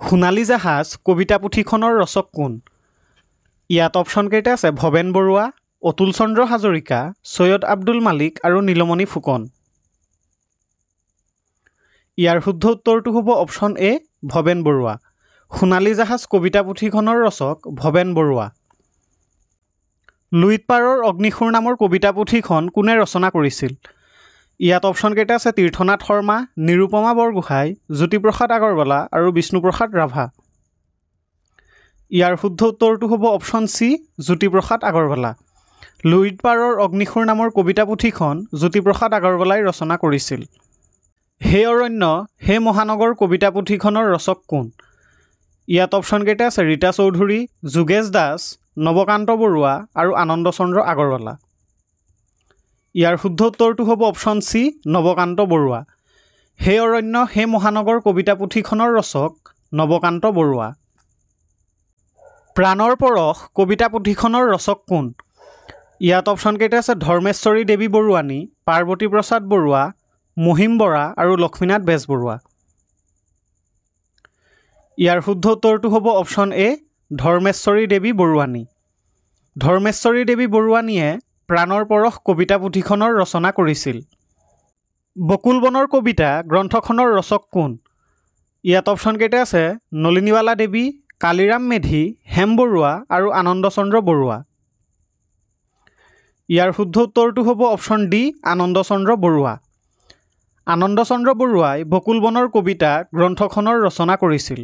সোণালী জাহাজ কবিতা পুথিখনৰ ৰচক কোন? ইয়াত অপশ্যন কেইটা আছে ভৱেন বৰুৱা, অতুল চন্দ্ৰ হাজৰিকা, সৈয়দ আব্দুল মালিক আৰু নীলমণি ফুকন। ইয়াৰ শুদ্ধ উত্তৰটো হ'ব অপশ্যন এ ভৱেন বৰুৱা। সোণালী জাহাজ কবিতা পুথিখনৰ ৰচক ভৱেন বৰুৱা। লুইত পাৰৰ অগ্নিসুৰ নামৰ কবিতা পুথিখন কোনে ৰচনা কৰিছিল? ইয়াত অপশ্যন কেইটা আছে তীৰ্থনাথ শৰ্মা, নিৰুপমা বৰগোহাঁই, জ্যোতিপ্ৰসাদ আগৰৱালা আৰু বিষ্ণুপ্ৰসাদ ৰাভা। ইয়াৰ শুদ্ধ উত্তৰটো হ'ব অপশ্যন চি জ্যোতিপ্ৰসাদ আগৰৱালা। লুইত পাৰৰ অগ্নিসুৰ নামৰ কবিতা পুথিখন জ্যোতিপ্ৰসাদ আগৰৱালাই ৰচনা কৰিছিল। হে অৰণ্য হে মহানগৰ কবিতা পুথিখনৰ ৰচক কোন? ইয়াত অপশ্যন কেইটা আছে ৰীতা চৌধুৰী, যোগেশ দাস, নৱকান্ত বৰুৱা আৰু আনন্দ চন্দ্ৰ আগৰৱালা। ইয়াৰ শুদ্ধ উত্তৰটো হ'ব অপশ্যন চি নৱকান্ত বৰুৱা। হে অৰণ্য হে মহানগৰ কবিতা পুথিখনৰ ৰচক নৱকান্ত বৰুৱা। প্ৰাণৰ পৰশ কবিতা পুথিখনৰ ৰচক কোন? ইয়াত অপশ্যন কেইটা আছে ধৰ্মেশ্বৰী দেৱী বৰুৱানী, পাৰ্বতী প্ৰসাদ বৰুৱা, মহিম বৰা আৰু লক্ষ্মীনাথ বেজবৰুৱা। ইয়াৰ শুদ্ধ উত্তৰটো হ'ব অপশ্যন এ ধৰ্মেশ্বৰী দেৱী বৰুৱানী। ধৰ্মেশ্বৰী দেৱী বৰুৱানীয়ে প্ৰাণৰ পৰশ কবিতা পুথিখনৰ ৰচনা কৰিছিল। বকুল বনৰ কবিতা গ্ৰন্থখনৰ ৰচক কোন? ইয়াত অপশ্যন কেইটা আছে নলিনীৱালা দেৱী, কালিৰাম মেধি, হেম বৰুৱা আৰু আনন্দ চন্দ্ৰ বৰুৱা। ইয়াৰ শুদ্ধ উত্তৰটো হ'ব অপশ্যন ডি আনন্দ চন্দ্ৰ বৰুৱা। আনন্দ চন্দ্ৰ বৰুৱাই বকুল বনৰ কবিতা গ্ৰন্থখনৰ ৰচনা কৰিছিল।